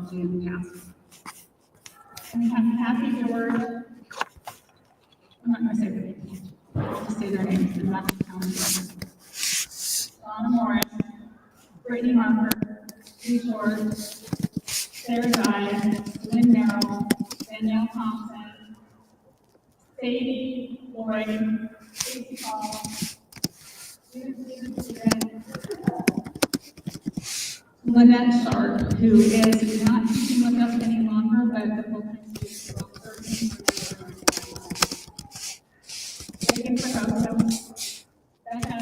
probably in the past. And we have Kathy George. I'm not going to say their names. I'll just say their names. And that's Donna Morris, Brittany Marker, Lee George, Sarah Dye, Lynn Merrill, Danielle Thompson, Sadie Lloyd, Casey Paul, Judith Stephen, Lynette Sharp, who is not teaching with us any longer, but the full-time student of 13. Megan Fragoso, Becca,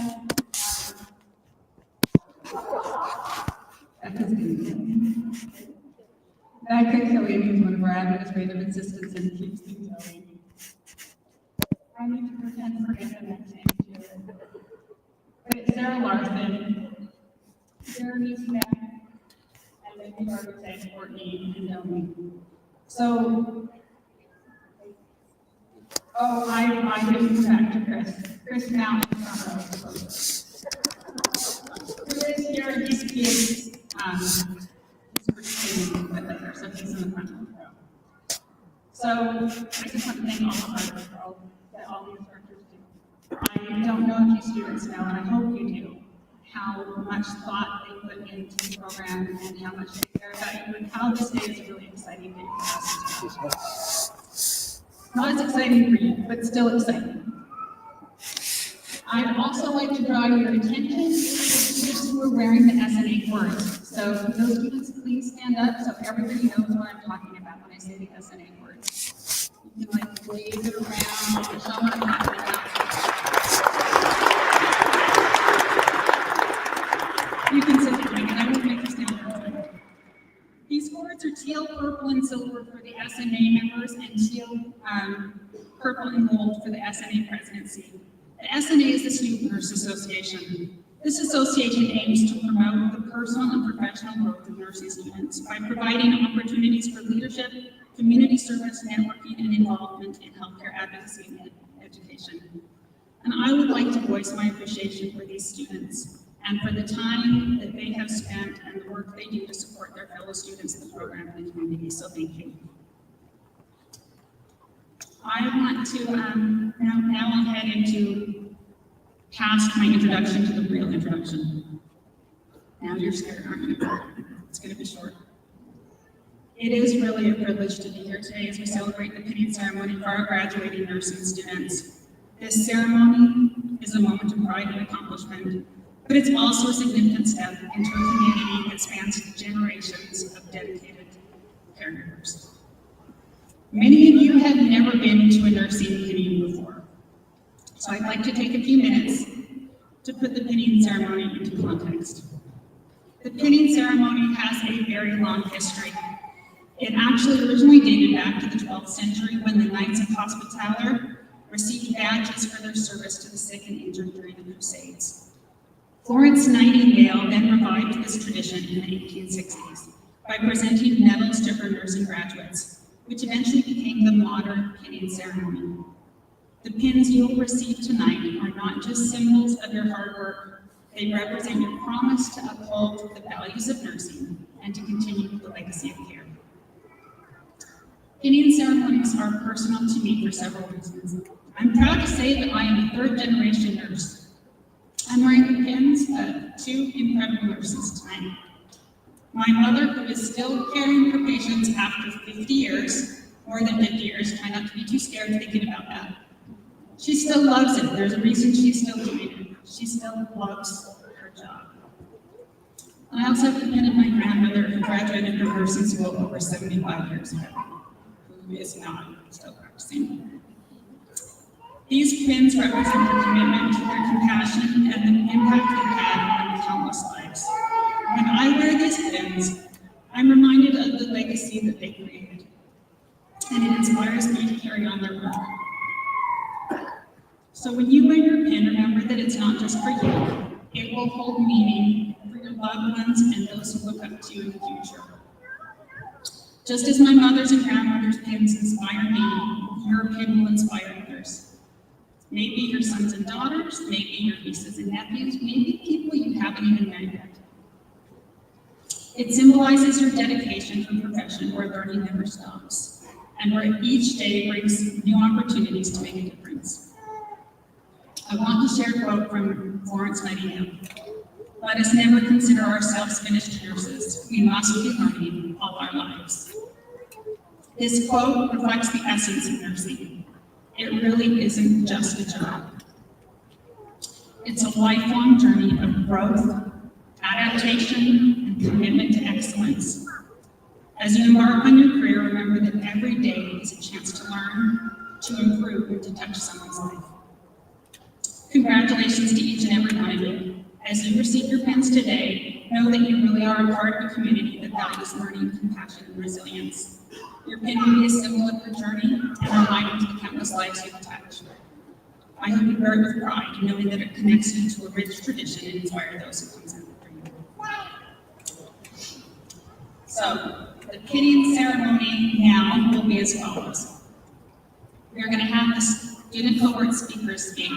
Becca Killian, who's one of our administrative assistants and keeps things going. I need to pretend to forget the next name too. But it's Sarah Larson, Jeremy Smith, and then we've already said Courtney and Naomi. So, I didn't come back to Chris. Chris now is who is here, he's participating with us, so he's in the front row. So, I just want to thank all of our that all the instructors do. I don't know if you students know, and I hope you do, how much thought they put into the program and how much they care about you and how this day is a really exciting day for us as well. Not as exciting for you, but still exciting. I'd also like to draw your attention to the students who are wearing the SNA words. So those students, please stand up so everybody knows what I'm talking about when I say the SNA words. You can wave it around, show them I'm talking about. You can sit down, and I won't make you stand up. These words are teal, purple, and silver for the SNA members, and teal, purple, and gold for the SNA presidency. The SNA is the Student Nurse Association. This association aims to promote the personal and professional growth of nursing students by providing opportunities for leadership, community service, networking, and involvement in healthcare advocacy and education. And I would like to voice my appreciation for these students and for the time that they have spent and the work they do to support their fellow students in the program and the community, so thank you. I want to now I'll head into past my introduction to the real introduction. Now you're scared, aren't you? It's going to be short. It is really a privilege to be here today as we celebrate the pinning ceremony for our graduating nursing students. This ceremony is a moment of pride and accomplishment, but it's also a significant step into a community that spans generations of dedicated caregivers. Many of you have never been to a nursing pinning before, so I'd like to take a few minutes to put the pinning ceremony into context. The pinning ceremony has a very long history. It actually originally dated back to the 12th century when the Knights of Hospitaller received badges for their service to the sick and injured during the Crusades. Florence Nightingale then revived this tradition in the 1860s by presenting medals to her nursing graduates, which eventually became the modern pinning ceremony. The pins you'll receive tonight are not just symbols of your hard work, they represent your promise to uphold the values of nursing and to continue the legacy of care. Pinning ceremonies are personal to me for several reasons. I'm proud to say that I am a third-generation nurse. I'm wearing the pins of two incredible nurses tonight. My mother, who is still caring for patients after 50 years, more than 50 years, try not to be too scared thinking about that. She still loves it. There's a reason she's still doing it. She still loves her job. I also have the pin of my grandmother who graduated from nursing school over 75 years ago, who is not still practicing. These pins represent their commitment, their compassion, and the impact they've had on countless lives. When I wear these pins, I'm reminded of the legacy that they created, and it inspires me to carry on their work. So when you wear your pin, remember that it's not just for you. It will hold meaning for your loved ones and those who look up to you in the future. Just as my mother's and grandmother's pins inspire me, your pin will inspire others. Maybe your sons and daughters, maybe your nieces and nephews, maybe people you haven't even met yet. It symbolizes your dedication to a profession where learning never stops, and where each day brings new opportunities to make a difference. I want to share a quote from Florence Nightingale. Let us never consider ourselves finished nurses. We must be learning all our lives. This quote reflects the essence of nursing. It really isn't just a job. It's a lifelong journey of growth, adaptation, and commitment to excellence. As you embark on your career, remember that every day is a chance to learn, to improve, and to touch someone's life. Congratulations to each and every one of you. As you receive your pens today, know that you really are a part of a community that values learning, compassion, and resilience. Your pen will be a symbol of your journey and a reminder to the countless lives you've touched. I hope you wear it with pride, knowing that it connects you to a rich tradition and inspires those who comes after you. So, the pinning ceremony now will be as follows. We are going to have the student cohort speakers speak.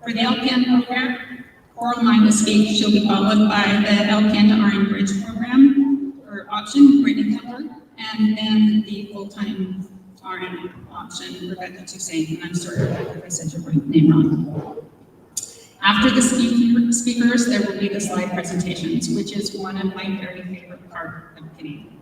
For the LPN program, Coral Mine will speak. She'll be followed by the LPN to RN Bridge program or option, Brittany Keller, and then the full-time RN option, Rebecca Toussaint, and I'm sorry if I said your name wrong. After the speakers, there will be the slide presentations, which is one of my very favorite parts of pinning.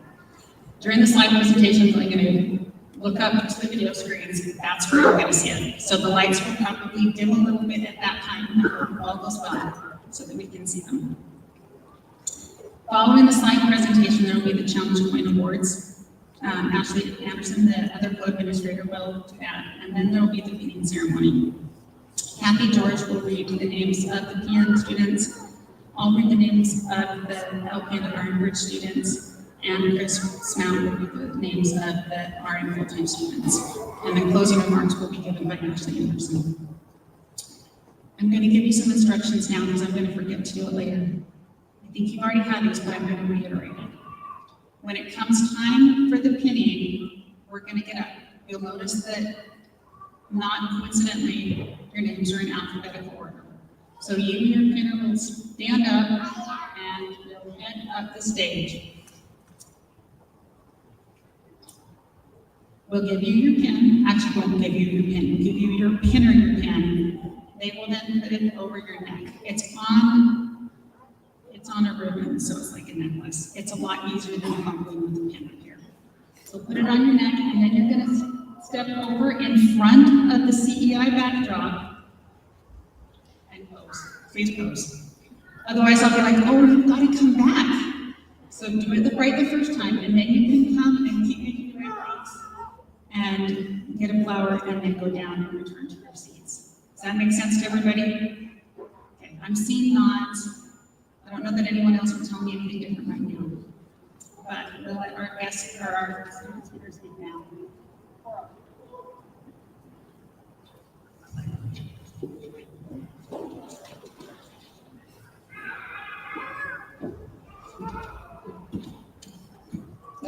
During the slide presentations, I'm going to look up to the video screens. That's where you're going to see it. So the lights will probably dim a little bit at that time. I hope it all goes well so that we can see them. Following the slide presentation, there will be the Challenge Coin Awards. Ashley Anderson, the other co-administrator, will do that. And then there will be the pinning ceremony. Kathy George will read the names of the PN students. I'll read the names of the LPN and RN Bridge students, and Chris Smout will read the names of the RN full-time students. And the closing remarks will be given by Ashley Anderson. I'm going to give you some instructions now because I'm going to forget to do it later. I think you've already had these, but I'm going to reiterate it. When it comes time for the pinning, we're going to get up. You'll notice that, not coincidentally, your names are in alphabetical order. So you and your pinner will stand up and you'll head up the stage. We'll give you your pen. Actually, we won't give you your pen. We'll give you your pinner your pen. They will then put it over your neck. It's on a ribbon, so it's like a necklace. It's a lot easier than fumbling with the pen up here. So put it on your neck, and then you're going to step over in front of the CEI backdrop and pose. Please pose. Otherwise, I'll be like, oh, you've got to come back. So do it right the first time, and then you can come and keep making your way across and get a flower, and then go down and return to your seats. Does that make sense to everybody? Okay, I'm seeing nods. I don't know that anyone else would tell me anything different right now, but we'll let our guests or our speakers speak now.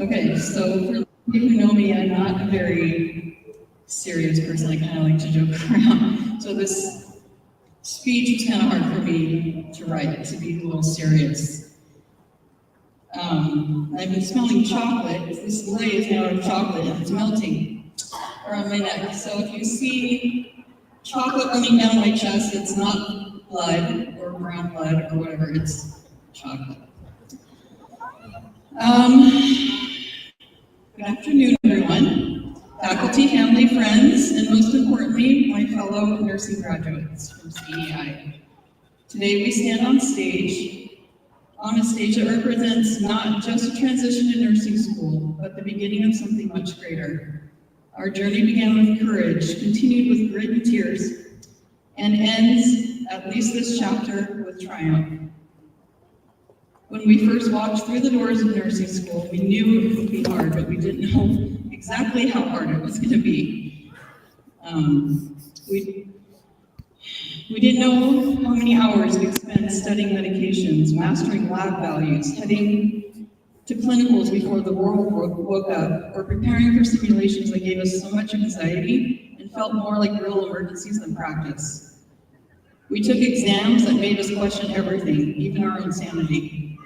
Okay, so for people who know me, I'm not a very serious person. I kind of like to joke around. So this speech was kind of hard for me to write, to be a little serious. I've been smelling chocolate. This lei is made out of chocolate and it's melting around my neck. So if you see chocolate running down my chest, it's not blood or brown blood or whatever, it's chocolate. Good afternoon, everyone. Faculty, family, friends, and most importantly, my fellow nursing graduates from CEI. Today we stand on a stage that represents not just a transition to nursing school, but the beginning of something much greater. Our journey began with courage, continued with grit and tears, and ends, at least this chapter, with triumph. When we first walked through the doors of nursing school, we knew it would be hard, but we didn't know exactly how hard it was going to be. We didn't know how many hours we'd spend studying medications, mastering lab values, heading to clinicals before the world woke up, or preparing for simulations that gave us so much anxiety and felt more like real emergencies than practice. We took exams that made us question everything, even our own sanity.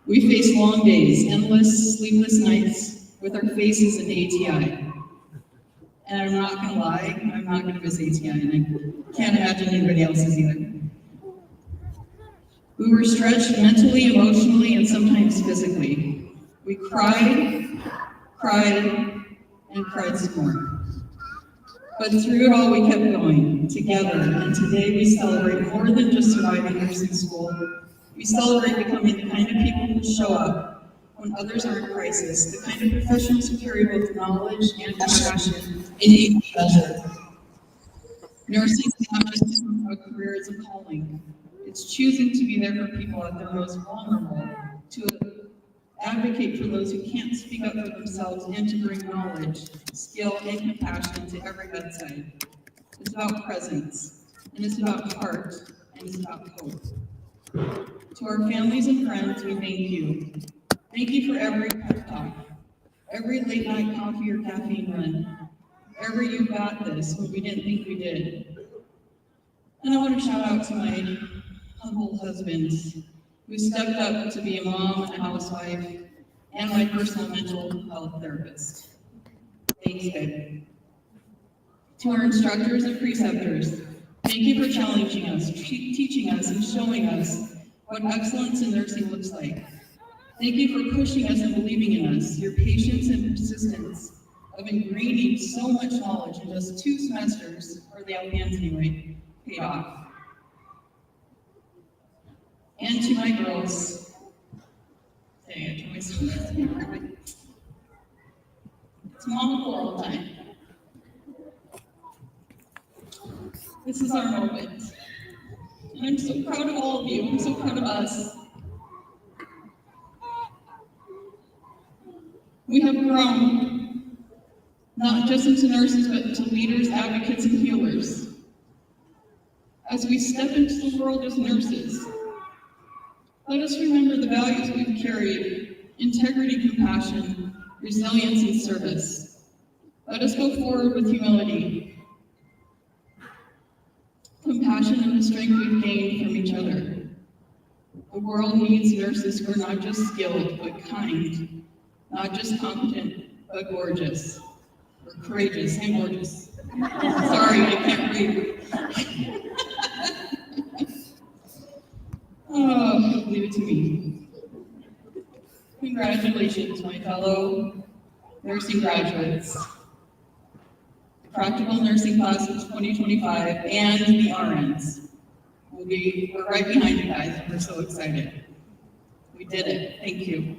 We face long days, endless, sleepless nights with our faces in ATI. And I'm not gonna lie, I'm not gonna miss ATI, and I can't imagine anybody else's either. We were stretched mentally, emotionally, and sometimes physically. We cried, and cried some more. But through it all, we kept going, together, and today we celebrate more than just surviving nursing school. We celebrate becoming the kind of people who show up when others are in crisis, the kind of professionals who carry both knowledge and compassion in equal measure. Nursing is not just a career, it's a calling. It's choosing to be there for people at their most vulnerable, to advocate for those who can't speak up for themselves, and to bring knowledge, skill, and compassion to every bedside. It's about presence, and it's about heart, and it's about hope. To our families and friends, we thank you. Thank you for every pep talk, every late night coffee or caffeine run, every "you got this" when we didn't think we did. And I want to shout out to my humble husband, who stepped up to be a mom and a housewife, and my personal mental health therapist. Thanks, babe. To our instructors and preceptors, thank you for challenging us, teaching us, and showing us what excellence in nursing looks like. Thank you for pushing us and believing in us. Your patience and persistence of ingraining so much knowledge in just 2 semesters, or the LPNs anyway, paid off. And to my girls, dang, I told myself it's mom coral time. This is our moment. And I'm so proud of all of you. I'm so proud of us. We have grown, not just into nurses, but into leaders, advocates, and healers. As we step into the world as nurses, let us remember the values we've carried: integrity, compassion, resilience, and service. Let us go forward with humility, compassion, and the strength we've gained from each other. The world needs nurses who are not just skilled, but kind, not just competent, but gorgeous, or courageous and gorgeous. Sorry, I can't read. Oh, leave it to me. Congratulations, my fellow nursing graduates, practical nursing class of 2025, and the RNs. We're right behind you guys. We're so excited. We did it. Thank you.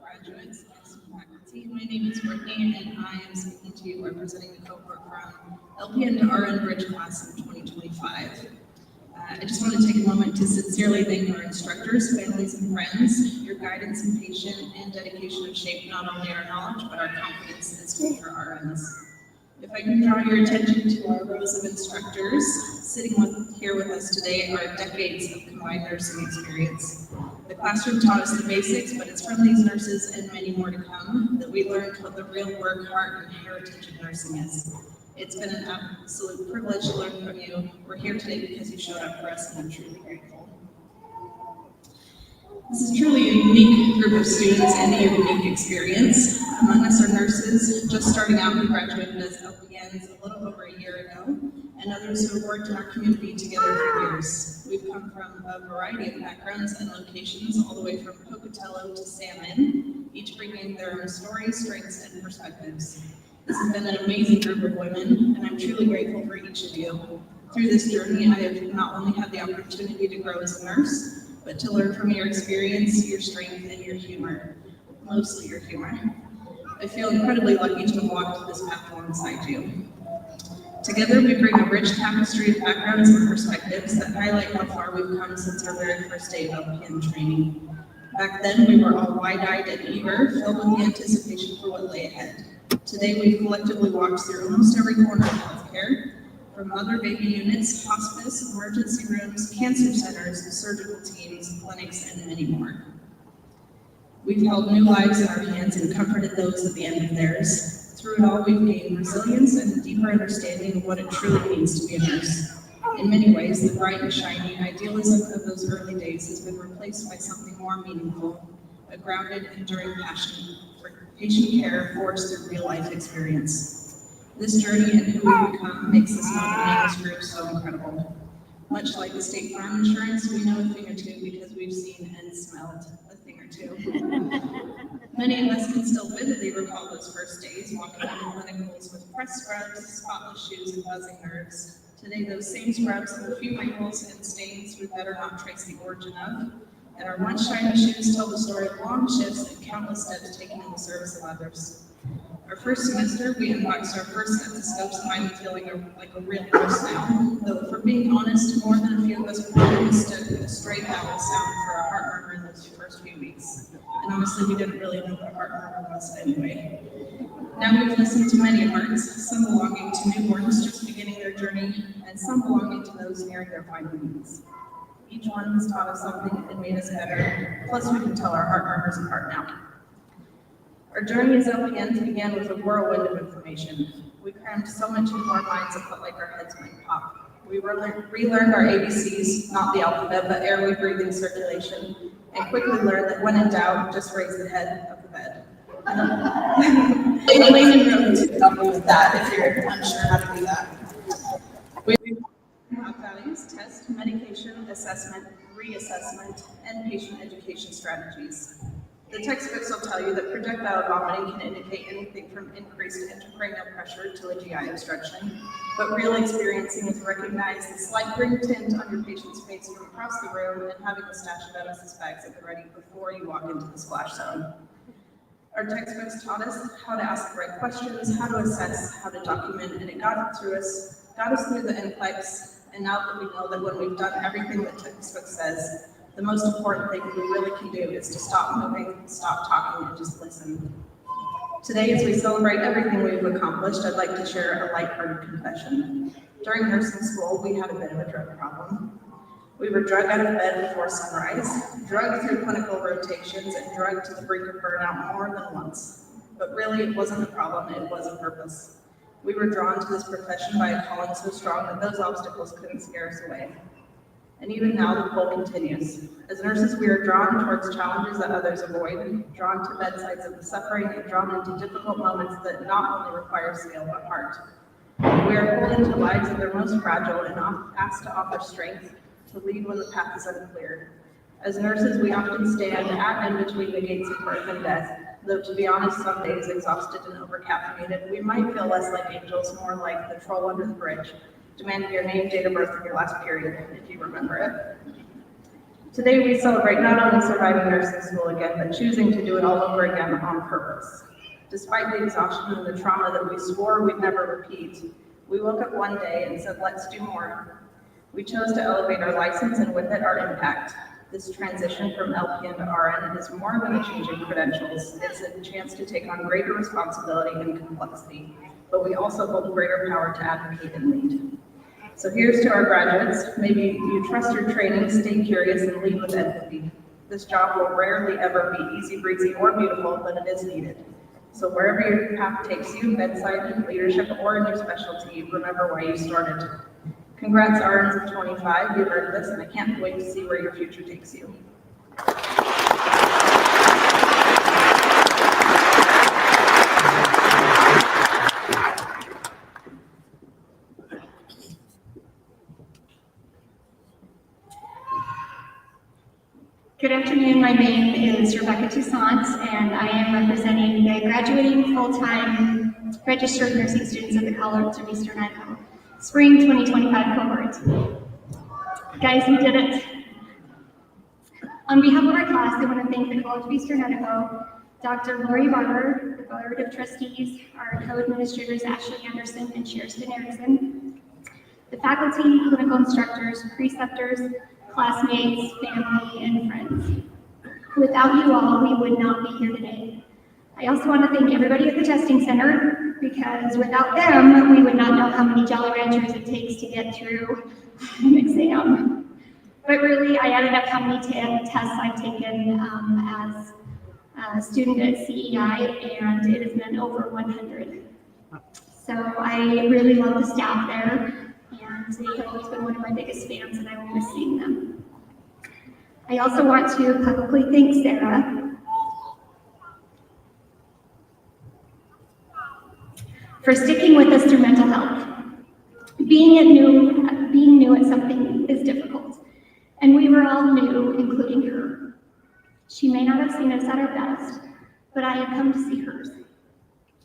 Graduates, faculty. My name is Brittany, and I am speaking to you representing the cohort from LPN to RN Bridge class of 2025. I just want to take a moment to sincerely thank our instructors, families, and friends. Your guidance and patience and dedication have shaped not only our knowledge, but our confidence as future RNs. If I can draw your attention to our rows of instructors, sitting here with us today are decades of combined nursing experience. The classroom taught us the basics, but it's from these nurses and many more to come that we learned what the real work, heart, and heritage of nursing is. It's been an absolute privilege to learn from you. We're here today because you showed up for us, and I'm truly grateful. This is truly a unique group of students and a unique experience. Among us are nurses just starting out who graduated as LPNs a little over a year ago, and others who have worked in our community together for years. We've come from a variety of backgrounds and locations, all the way from Pocatello to Salmon, each bringing their own stories, strengths, and perspectives. This has been an amazing group of women, and I'm truly grateful for each of you. Through this journey, I have not only had the opportunity to grow as a nurse, but to learn from your experience, your strength, and your humor, mostly your humor. I feel incredibly lucky to have walked this path alongside you. Together, we bring a rich tapestry of backgrounds and perspectives that highlight how far we've come since our very first day of LPN training. Back then, we were all wide-eyed and eager, filled with the anticipation for what lay ahead. Today, we've collectively walked through almost every corner of healthcare, from mother-baby units, hospice, emergency rooms, cancer centers, surgical teams, clinics, and many more. We've held new lives in our hands and comforted those at the end of theirs. Through it all, we've gained resilience and a deeper understanding of what it truly means to be a nurse. In many ways, the bright and shiny idealism of those early days has been replaced by something more meaningful, a grounded, enduring passion for patient care forged through real-life experience. This journey and who we've become makes this moment in this group so incredible. Much like the State Farm insurance, we know a thing or two because we've seen and smelled a thing or two. Many of us can still vividly recall those first days, walking into clinicals with pressed scrubs, spotless shoes, and buzzing nerves. Today, those same scrubs have a few wrinkles and stains we better not trace the origin of, and our once shiny shoes tell the story of long shifts and countless steps taken in the service of others. Our first semester, we unboxed our first stethoscopes, and I'm feeling like a real nurse now. Though, if we're being honest, more than a few of us probably mistook a stray vowel sound for a heart murmur in those first few weeks. And honestly, we didn't really know what a heart murmur was anyway. Now we've listened to many hearts, some belonging to newborns just beginning their journey, and some belonging to those nearing their final needs. Each one has taught us something and made us better, plus we can tell our heart murmurs apart now. Our journey as LPNs began with a whirlwind of information. We crammed so much into our minds it felt like our heads might pop. We relearned our ABCs, not the alphabet, but airway, breathing, circulation, and quickly learned that when in doubt, just raise the head of the bed. In layman terms, help me with that if you're unsure how to do that. We have values, test, medication, assessment, reassessment, and patient education strategies. The textbooks will tell you that projectile vomiting can indicate anything from increased intracranial pressure to a GI obstruction, but real experiencing is recognize the slight green tint on your patient's face from across the room and having a stash of emesis bags at the ready before you walk into the splash zone. Our textbooks taught us how to ask the right questions, how to assess, how to document, and it got us through the NCLEX, and now that we know that when we've done everything the textbook says, the most important thing we really can do is to stop moving, stop talking, and just listen. Today, as we celebrate everything we've accomplished, I'd like to share a lighthearted confession. During nursing school, we had a bit of a drug problem. We were drugged out of bed before sunrise, drugged through clinical rotations, and drugged to the brink of burnout more than once. But really, it wasn't a problem, it was a purpose. We were drawn to this profession by a calling so strong that those obstacles couldn't scare us away. And even now, the pull continues. As nurses, we are drawn towards challenges that others avoid, drawn to bedsides of the suffering, and drawn into difficult moments that not only require skill, but heart. We are pulled into lives that are most fragile and asked to offer strength to lead when the path is unclear. As nurses, we often stand at and between the gates of birth and death, though to be honest, some days exhausted and overcaffeinated, we might feel less like angels, more like the troll under the bridge, demanding your name, date of birth, and your last period, if you remember it. Today, we celebrate not only surviving nursing school again, but choosing to do it all over again on purpose. Despite the exhaustion and the trauma that we swore we'd never repeat, we woke up one day and said, let's do more. We chose to elevate our license and with it, our impact. This transition from LPN to RN is more than a change in credentials. It's a chance to take on greater responsibility and complexity, but we also hold greater power to advocate and lead. So here's to our graduates. Maybe you trust your training, stay curious, and lead with empathy. This job will rarely ever be easy, breezy, or beautiful, but it is needed. So wherever your path takes you, bedside, leadership, or in your specialty, remember where you started. Congrats, RNs of 25, you've earned this, and I can't wait to see where your future takes you. Good afternoon, my name is Rebecca Toussaint, and I am representing the graduating full-time registered nursing students of the College of Eastern Idaho, Spring 2025 cohort. Guys, we did it. On behalf of our class, I want to thank the College of Eastern Idaho, Dr. Lori Barber, the Board of Trustees, our co-administrators Ashley Anderson and Sherston Erickson, the faculty, clinical instructors, preceptors, classmates, family, and friends. Without you all, we would not be here today. I also want to thank everybody at the testing center, because without them, we would not know how many Jolly Ranchers it takes to get through an exam. But really, I added up how many tests I've taken as student at CEI, and it has been over 100. So I really love the staff there, and they've always been one of my biggest fans, and I will miss seeing them. I also want to publicly thank Sarah for sticking with us through mental health. Being new at something is difficult, and we were all new, including her. She may not have seen us at our best, but I have come to see hers.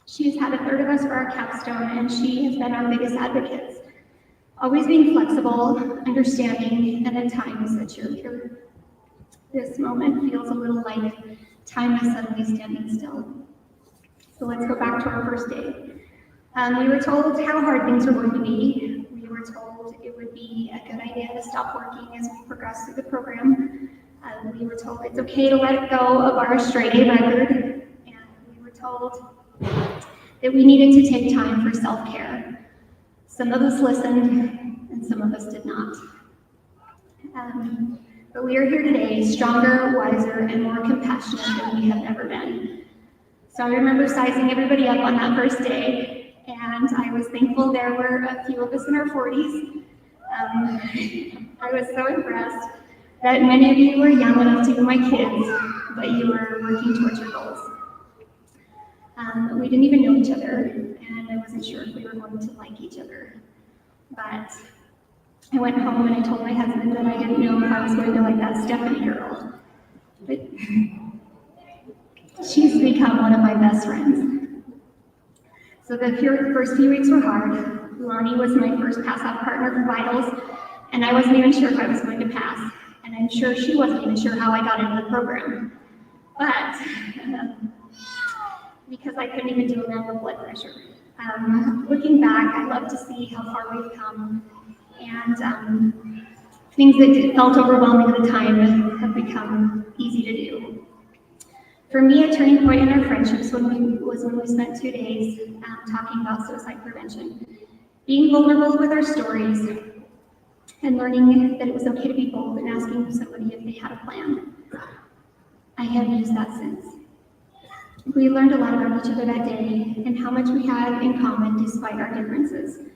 She has had a third of us for our capstone, and she has been our biggest advocates, always being flexible, understanding, and at times a cheerleader. This moment feels a little like time is suddenly standing still. So let's go back to our first day. We were told how hard things were going to be. We were told it would be a good idea to stop working as we progress through the program. We were told it's okay to let go of our straight A record. And we were told that we needed to take time for self-care. Some of us listened, and some of us did not. But we are here today, stronger, wiser, and more compassionate than we have ever been. So I remember sizing everybody up on that first day, and I was thankful there were a few of us in our 40s. I was so impressed that many of you were young enough to be my kids, but you were working towards your goals. We didn't even know each other, and I wasn't sure if we were going to like each other. But I went home and I told my husband that I didn't know if I was going to like that Stephanie girl. But she's become one of my best friends. So the first few weeks were hard. Lonnie was my first pass-off partner for vitals, and I wasn't even sure if I was going to pass. And I'm sure she wasn't even sure how I got into the program. But because I couldn't even do a round of blood pressure. Looking back, I love to see how far we've come, and things that felt overwhelming at the time have become easy to do. For me, a turning point in our friendships was when we spent 2 days talking about suicide prevention, being vulnerable with our stories, and learning that it was okay to be bold and asking somebody if they had a plan. I have used that since. We learned a lot about each other that day and how much we had in common despite our differences.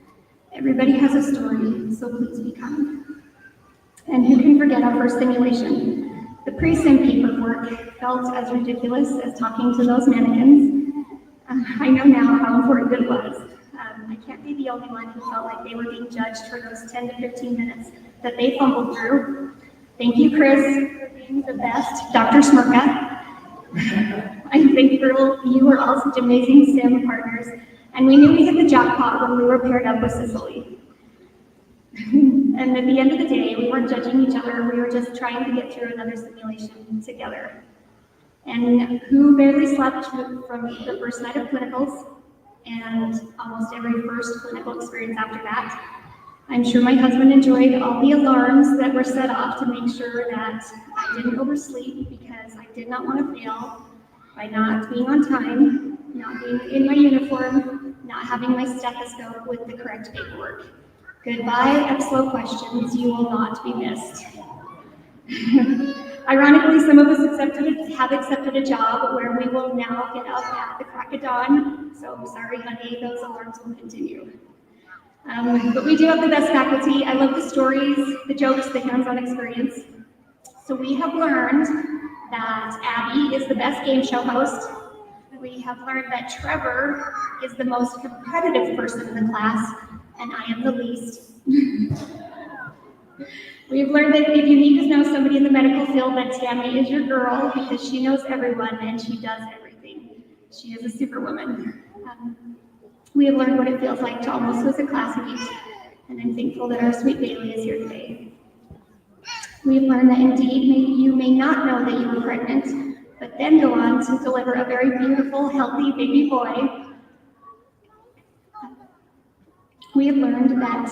Everybody has a story, so please be kind. And who can forget our first simulation? The pre-sim paperwork felt as ridiculous as talking to those mannequins. I know now how important it was. I can't be the only one who felt like they were being judged for those 10 to 15 minutes that they fumbled through. Thank you, Chris, for being the best. Dr. Smirka. I'm thankful you were all such amazing sim partners, and we knew we hit the jackpot when we were paired up with Cicely. And at the end of the day, we weren't judging each other, we were just trying to get through another simulation together. And who barely slept from the first night of clinicals, and almost every first clinical experience after that. I'm sure my husband enjoyed all the alarms that were set off to make sure that I didn't oversleep, because I did not want to fail by not being on time, not being in my uniform, not having my stethoscope with the correct paperwork. Goodbye, EPSLO questions, you will not be missed. Ironically, some of us have accepted a job where we will now get up at the crack of dawn, so I'm sorry, honey, those alarms will continue. But we do have the best faculty. I love the stories, the jokes, the hands-on experience. So we have learned that Abby is the best game show host. We have learned that Trevor is the most competitive person in the class, and I am the least. We've learned that if you need to know somebody in the medical field, that Tammy is your girl, because she knows everyone and she does everything. She is a superwoman. We have learned what it feels like to almost lose a classmate, and I'm thankful that our sweet Bailey is here today. We've learned that indeed you may not know that you were pregnant, but then go on to deliver a very beautiful, healthy baby boy. We have learned that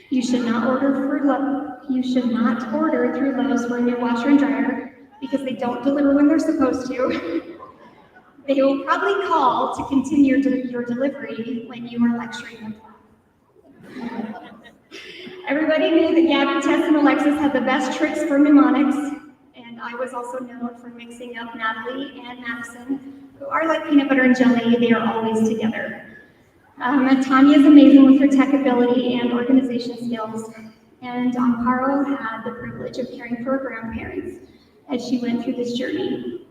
you should not order through Lowe's for your washer and dryer, because they don't deliver when they're supposed to. They will probably call to continue your delivery when you are lecturing them. Everybody knew that Gabby, Tess, and Alexis had the best tricks for mnemonics, and And I was also known for mixing up Natalie and Madison, who are like peanut butter and jelly. They are always together. Tanya is amazing with her tech ability and organization skills. And Amparo had the privilege of caring for her grandparents as she went through this journey.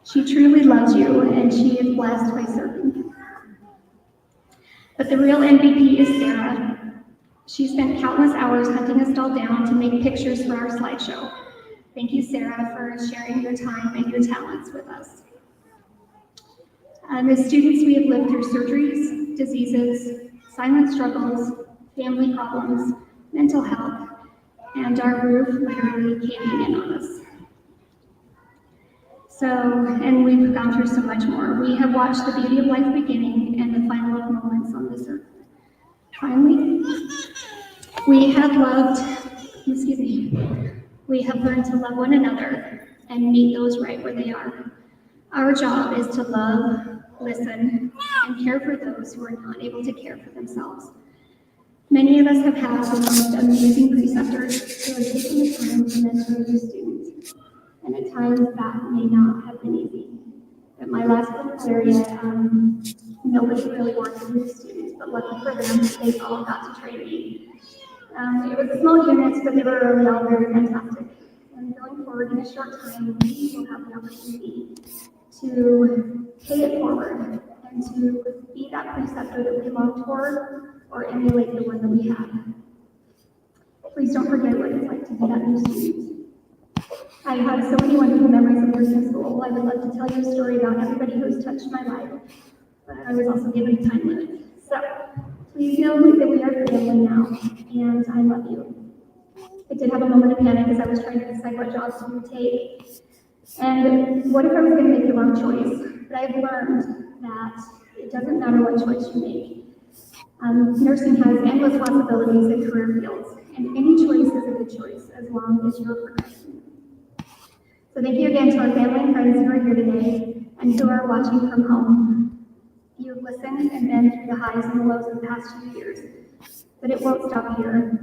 She truly loves you, and she is blessed by serving. But the real MVP is Sarah. She spent countless hours hunting us all down to make pictures for our slideshow. Thank you, Sarah, for sharing your time and your talents with us. As students, we have lived through surgeries, diseases, silent struggles, family problems, mental health, and our roof literally caving in on us. And we've gone through so much more. We have watched the beauty of life beginning and the final of moments on this earth. Finally, we have learned to love one another and meet those right where they are. Our job is to love, listen, and care for those who are not able to care for themselves. Many of us have had the most amazing preceptors who have taken the time to mentor their students, and at times that may not have been easy. At my last clinical area, nobody really wanted to be students, but lucky for them, they all got to train me. It was a small unit, but they were really all very fantastic. And going forward in a short time, we will have the opportunity to pay it forward and to be that preceptor that we long for or emulate the one that we have. Please don't forget what it's like to be that new student. I have so many wonderful memories of nursing school. I would love to tell you a story about everybody who has touched my life, but I was also given a time limit. So please know that we are family now, and I love you. I did have a moment of panic as I was trying to decide what jobs to take, and what if I was going to make the wrong choice? But I've learned that it doesn't matter what choice you make. Nursing has endless possibilities and career fields, and any choice is a good choice as long as you're progressing. So thank you again to our family and friends who are here today and who are watching from home. You've listened and been through the highs and the lows of the past 2 years, but it won't stop here.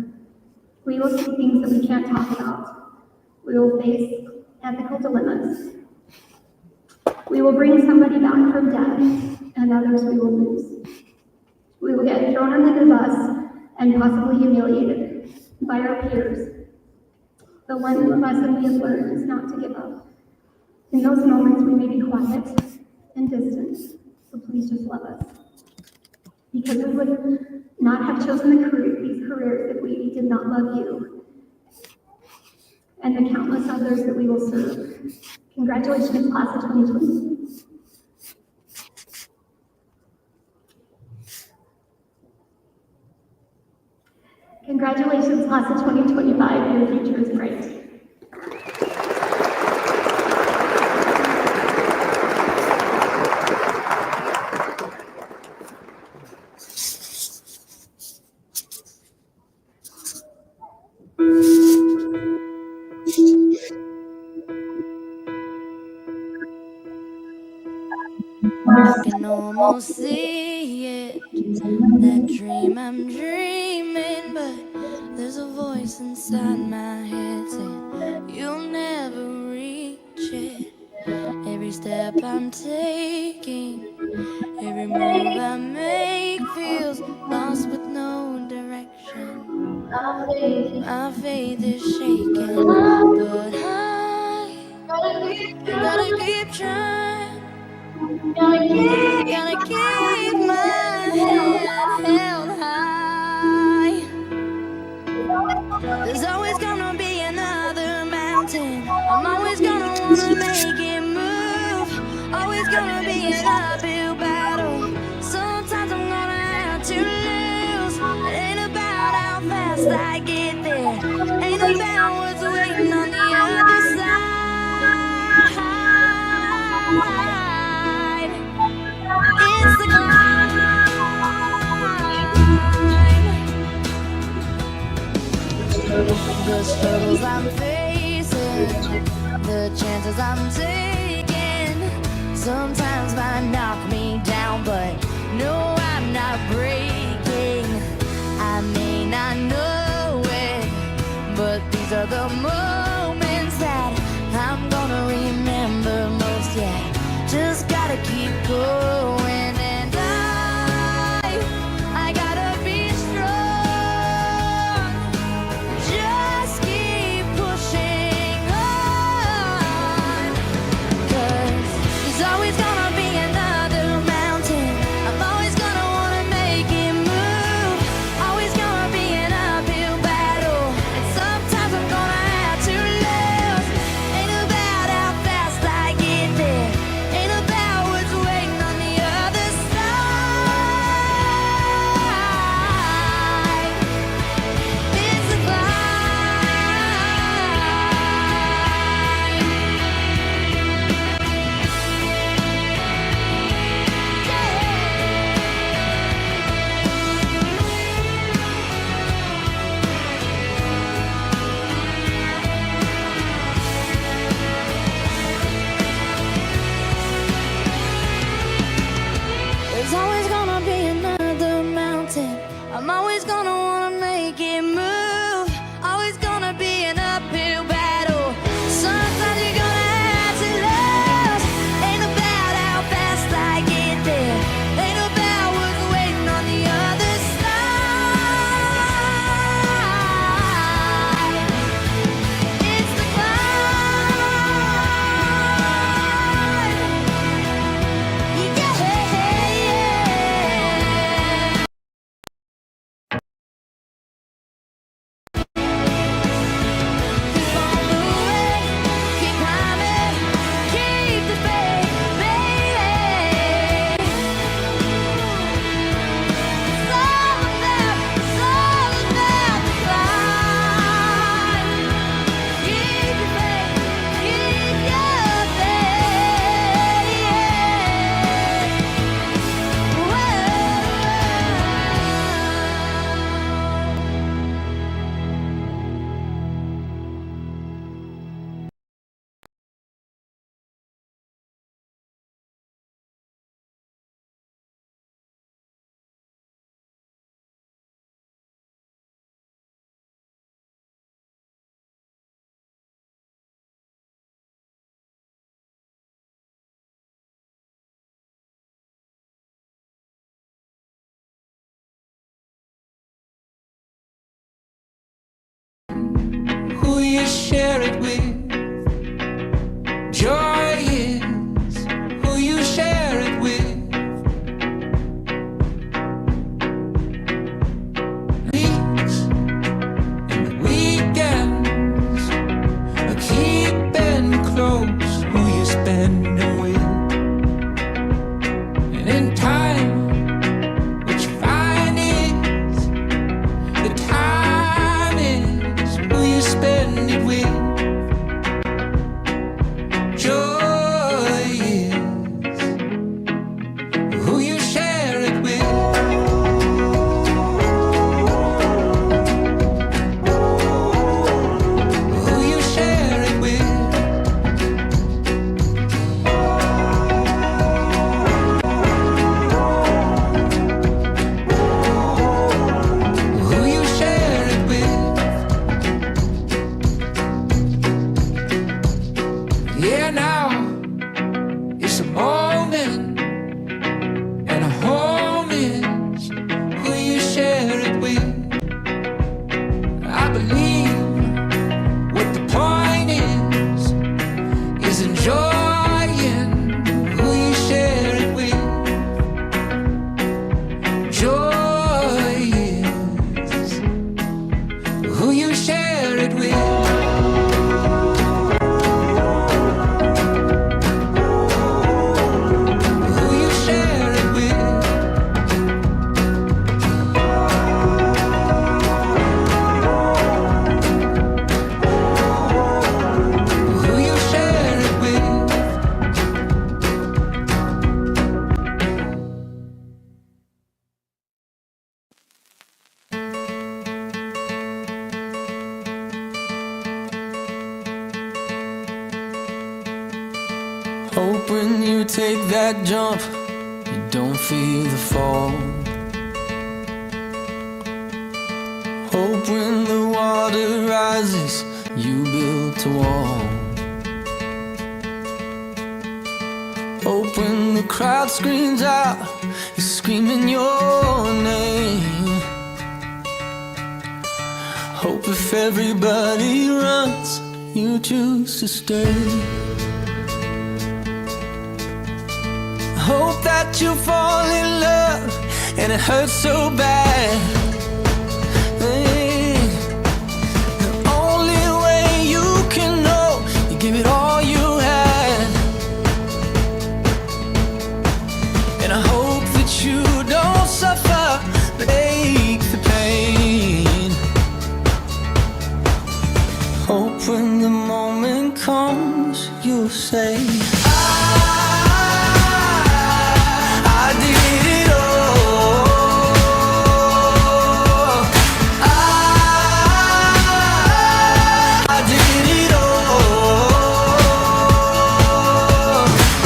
We will see things that we can't talk about. We will face ethical dilemmas. We will bring somebody back from death, and others we will lose. We will get thrown under the bus and possibly humiliated by our peers. The one lesson we have learned is not to give up. In those moments, we may be quiet and distant, so please just love us. Because we would not have chosen these careers if we did not love you and the countless others that we will serve. Congratulations, class of 2020. Congratulations, class of 2025. Your future is bright. I can almost see it, that dream I'm dreaming, but there's a voice inside my head saying you'll never reach it. Every step I'm taking, every move I make feels lost with no direction. My faith is shaking, but I gotta keep trying. Gotta keep my head held high. There's always gonna be another mountain. I'm always gonna wanna make it move. Always gonna be an uphill battle. Sometimes I'm gonna have to lose. It ain't about how fast I get there. Ain't about what's waiting on the other side. It's the climb. The struggles I'm facing, the chances I'm taking, sometimes might knock me down, but no, I'm not breaking. I may not know it, but these are the moments that share it with. Joy is who you share it with. Weeks and the weekends are keeping close who you spend them with. And in time, what you find is the time is who you spend it with. Joy is who you share it with. Who you share it with. Who you share it with. Yeah, now it's a moment, and a home is who you share it with. I believe what the point is enjoying who you share it with. Joy is who you share it with. Who you share it with. Who you share it with. Hope when you take that jump, you don't feel the fall. Hope when the water rises, you built a wall. Hope when the crowd screams out, you're screaming your name. Hope if everybody runs, you choose to stay. Hope that you fall in love and it hurts so bad. Hey, the only way you can know, you give it all you had. And I hope that you don't suffer, but ache the pain. Hope when the moment comes, you'll say, I did it all. I did it all.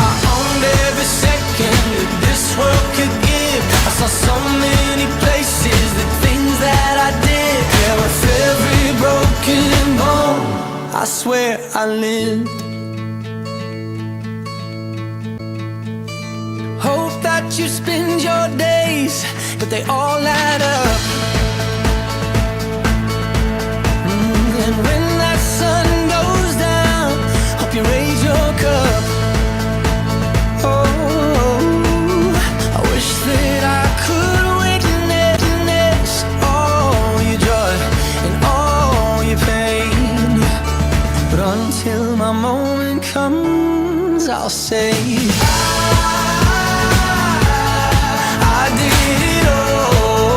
I owned every second that this world could give. I saw so many places, the things that I did. Yeah, with every broken bone, I swear I lived. Hope that you spend your days, but they all add up. And when that sun goes down, hope you raise your cup. Oh, I wish that I could witness all your joy and all your pain. But until my moment comes, I'll say, I did it all.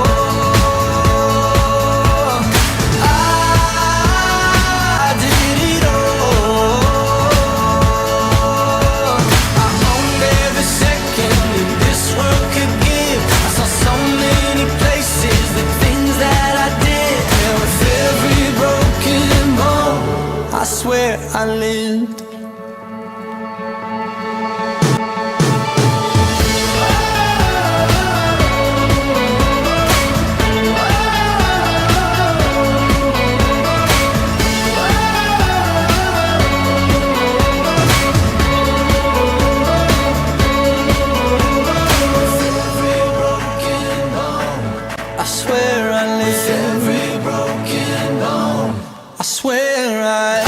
I did it all. I owned every second that this world could give. I saw so many places, the things that I did. Yeah, with every broken bone, I swear I lived. I swear I lived. Every broken bone, I swear I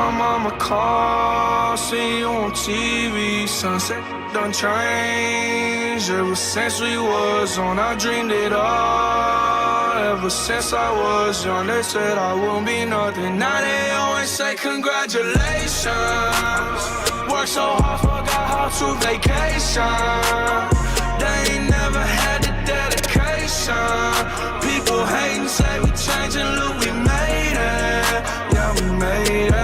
My mama called, see you on TV. Sunset done changed. Ever since we was on, I dreamed it all. Ever since I was young, they said I wouldn't be nothing. Now they always say congratulations. Worked so hard, forgot how to vacation. They ain't never had the dedication. People hating, say we changing, look, we made it. Yeah, we made it.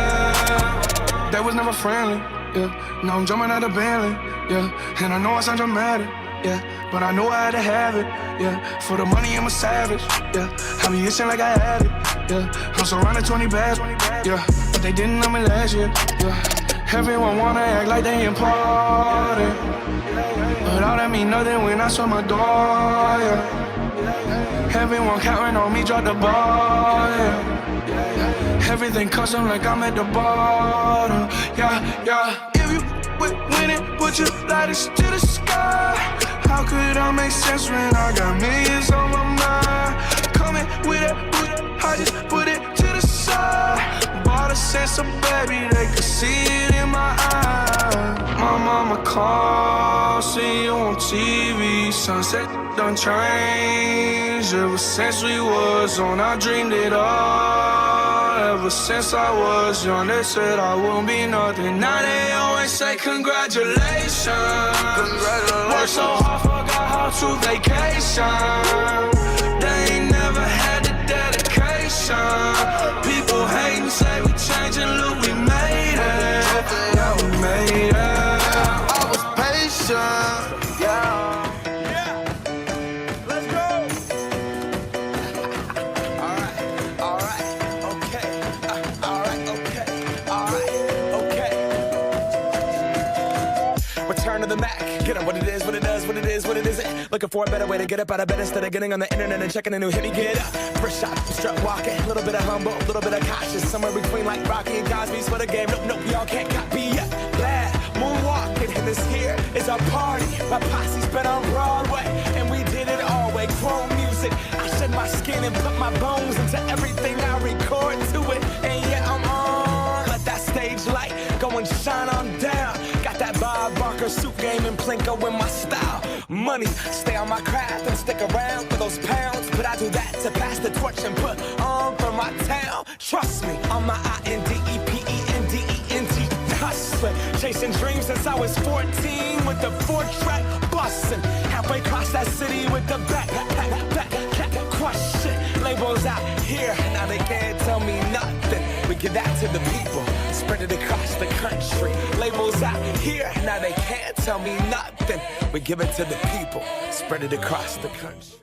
They was never friendly, yeah. Now I'm jumping out of Bentley, yeah. And I know I sound dramatic, yeah. But I know I had to have it, yeah. For the money, I'm a savage, yeah. I be itching like I had it, yeah. I'm surrounded 20 bags, yeah. But they didn't know me last year, yeah. Everyone wanna act like they important, but all that mean nothing when I saw my door, yeah. Everyone counting on me, drop the ball, yeah. Everything custom like I'm at the bottom, yeah, yeah. If you winning, put your lighters to the sky. How could I make sense when I got millions on my mind? Coming with it, I just put it to the side. Bought a sense of baby, they could see it in my eyes. My mama called, see you on TV. Sunset done changed. Ever since we was on, I dreamed it all. Ever since I was young, they said I wouldn't be nothing. Now they always say congratulations. Worked so hard, forgot how to vacation. They ain't never had the dedication. People hating, say we changing, look, we made it. Yeah, we made it. I was patient. Yeah. Let's go. All right, okay. All right, okay. Return to the Mac. Get on what it is, what it does, what it is, what it isn't. Looking for a better way to get up out of bed instead of getting on the internet and checking a new hit. Me get up, first shot, strut walking, a little bit of humble, a little bit of cautious, somewhere between like Rocky and Cosby's for the game. Nope, y'all can't copy yet. Glad moonwalking, and this here is our party. My posse's been on Broadway, and we did it all way. Chrome music, I shed my skin and put my bones into everything I record to it. And yeah, I'm on. Let that stage light go and shine on down. Got that Bob Barker suit game and Plinko in my style. Money, stay on my craft and stick around for those pounds. But I do that to pass the torch and put on for my town. Trust me, on my INDEPENDENT hustling. Chasing dreams since I was 14 with the 4-track bustin'. Halfway across that city with the back crush shit. Labels out here, now they can't tell me nothing. We give that to the people, spread it across the country. Labels out here, now they can't tell me nothing. We give it to the people, spread it across the country.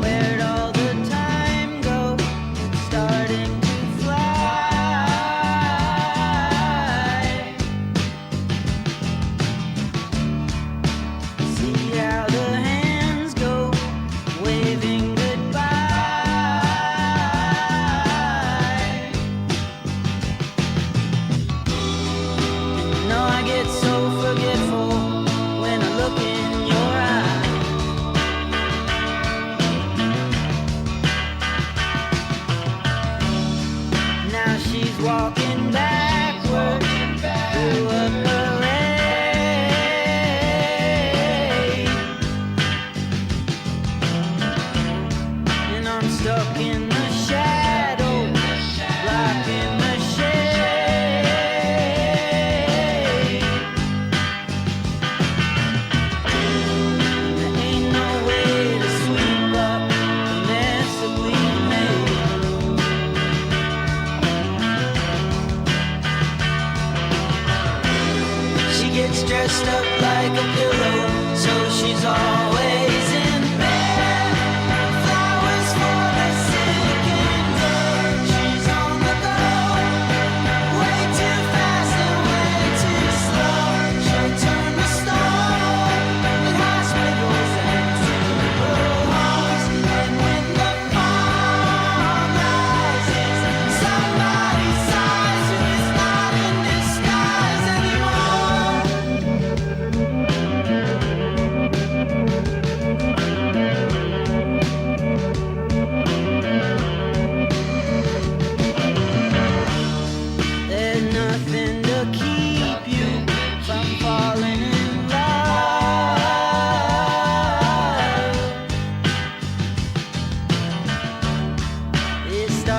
Where'd all the time go? It's starting to fly. See how the hands go, waving goodbye. And no, I get so forgetful when I look in your eyes. Now she's walking backward through a parade, and I'm stuck in the shadow, blocking the shade. There ain't no way to sweep up the mess that we made. She gets dressed up like a pillow, so she's always in bed. Flowers for the sick and dead. She's on the go, way too fast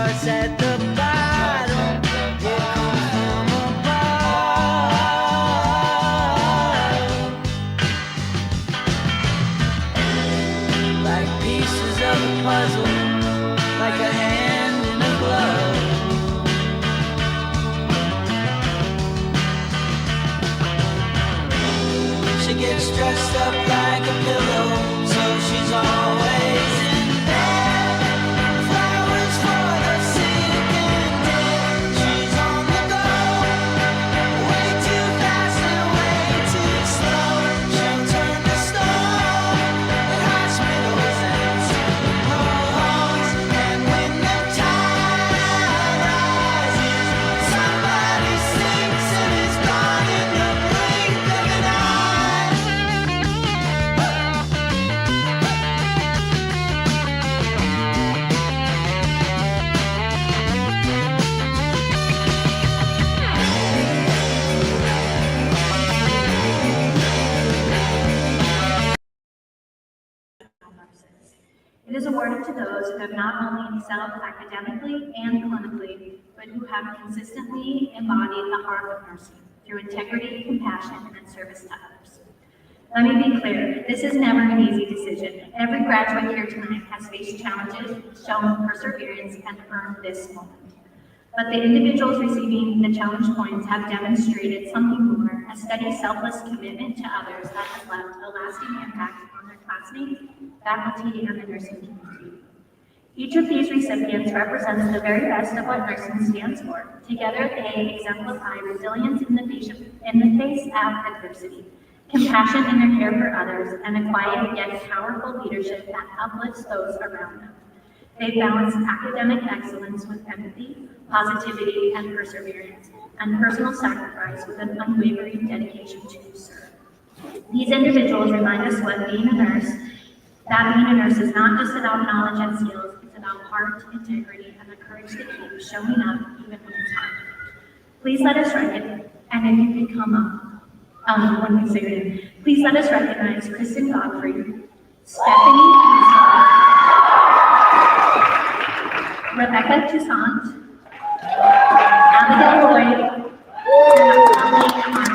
starts at the bottom. It comes from above. Like pieces of a puzzle, like a hand in a glove. She gets dressed up like a pillow, so she's always in bed. Flowers for the sick and dead. She's on the go, way too fast and way too slow. She'll turn to stone at hospitals and funeral homes. And when the tide rises, somebody sinks and is gone in the blink of an eye. It is awarded to those who have not only excelled academically and clinically, but who have consistently embodied the heart of nursing through integrity, compassion, and service to others. Let me be clear, this is never an easy decision. Every graduate here tonight has faced challenges, shown perseverance, and earned this moment. But the individuals receiving the challenge points have demonstrated something more, a steady, selfless commitment to others that has left a lasting impact on their classmates, faculty, and the nursing community. Each of these recipients represents the very best of what nursing stands for. Together, they exemplify resilience in the face of adversity, compassion in their care for others, and a quiet yet powerful leadership that uplifts those around them. They balance academic excellence with empathy, positivity, and perseverance, and personal sacrifice with an unwavering dedication to serve. These individuals remind us that being a nurse is not just about knowledge and skills, it's about heart, integrity, and the courage to keep showing up even when it's hard. Please let us recognize, and if you can come up when we say your name, please let us recognize Kristen Godfrey, Stephanie Eastall, Rebecca Toussaint, Abigail Lloyd, and Natalie Connor.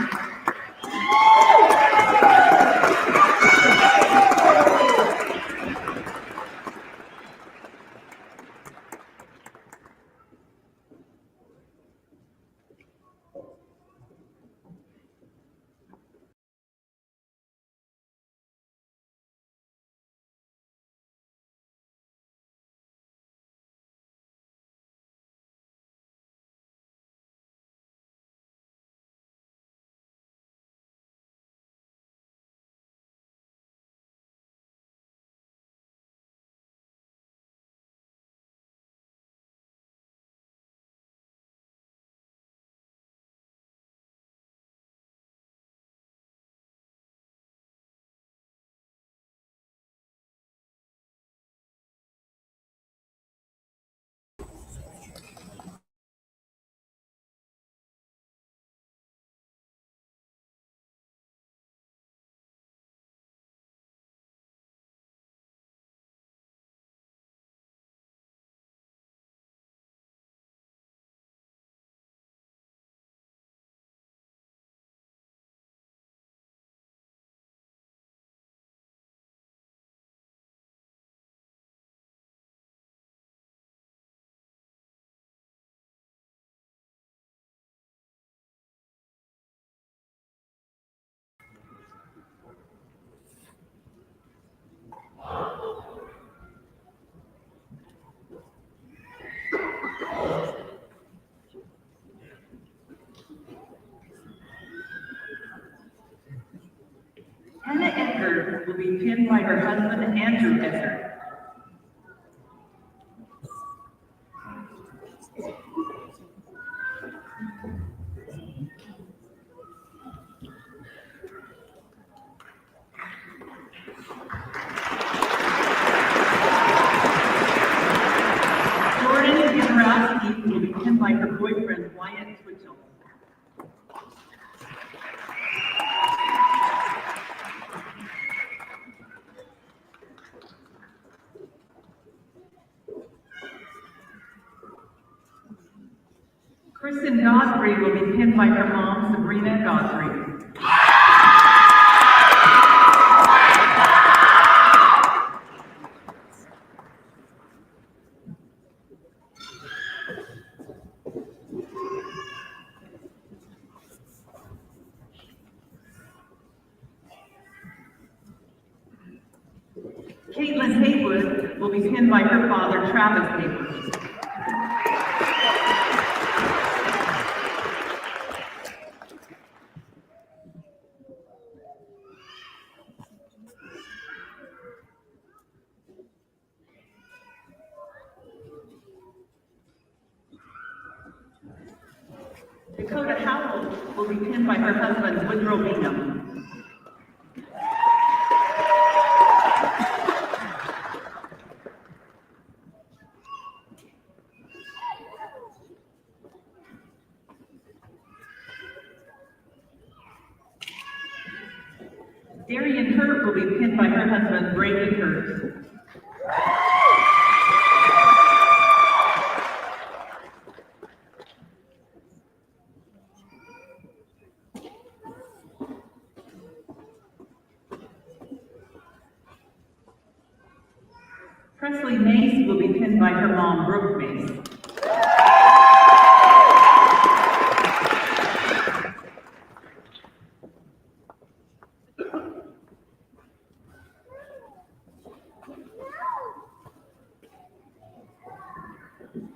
Hannah Edgar will be pinned by her husband, Andrew Edgar. Jordan Yurowski will be pinned by her boyfriend, Wyatt Twitchell. Kristen Godfrey will be pinned by her mom, Sabrina Godfrey. Caitlin Haywood will be pinned by her father, Travis Haywood. Dakota Howell will be pinned by her husband, Woodrow Bingham. Darian Hurt will be pinned by her husband, Brady Hurt. Presley Mace will be pinned by her mom, Brooke Mace.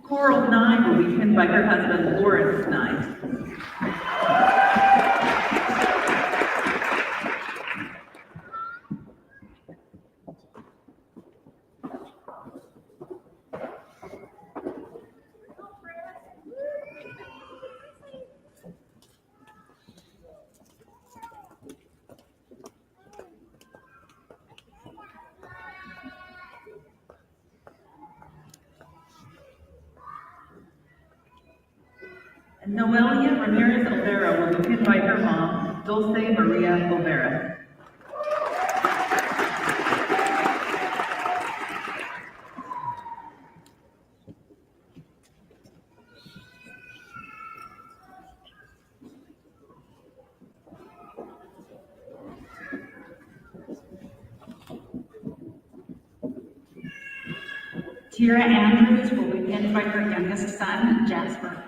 Coral Nye will be pinned by her husband, Lawrence Nye. And Noelia Ramirez Olvera will be pinned by her mom, Dulce Maria Olvera. Tira Andrews will be pinned by her youngest son, Jasper.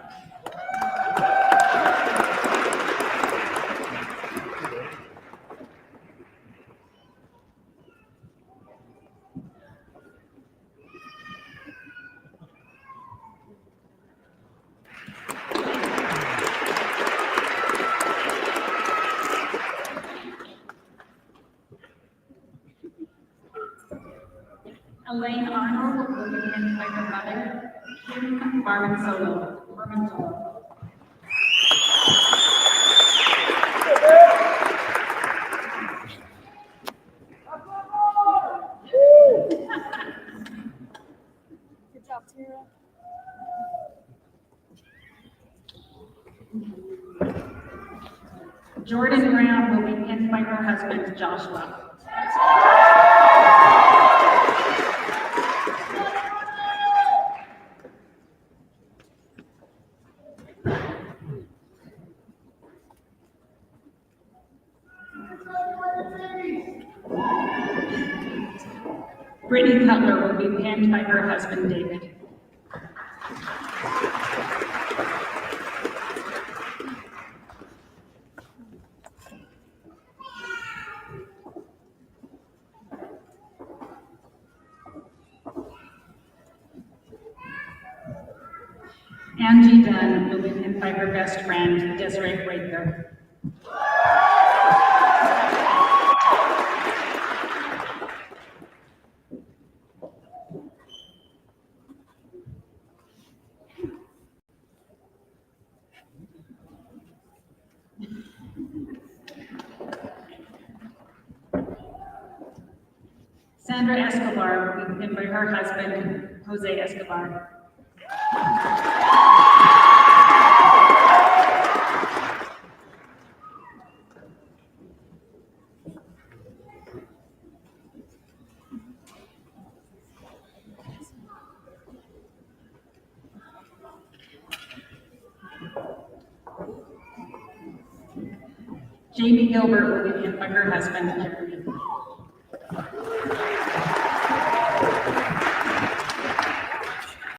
Elaine Arnold will be pinned by her mother, Kim Barmansolo. Good job, Tara. Jordan Brown will be pinned by her husband, Joshua. Brittany Cutler will be pinned by her husband, David. Angie Dunn will be pinned by her best friend, Desiree Quaker. Sandra Escobar will be pinned by her husband, Jose Escobar. Jamie Gilbert will be pinned by her husband, Larry.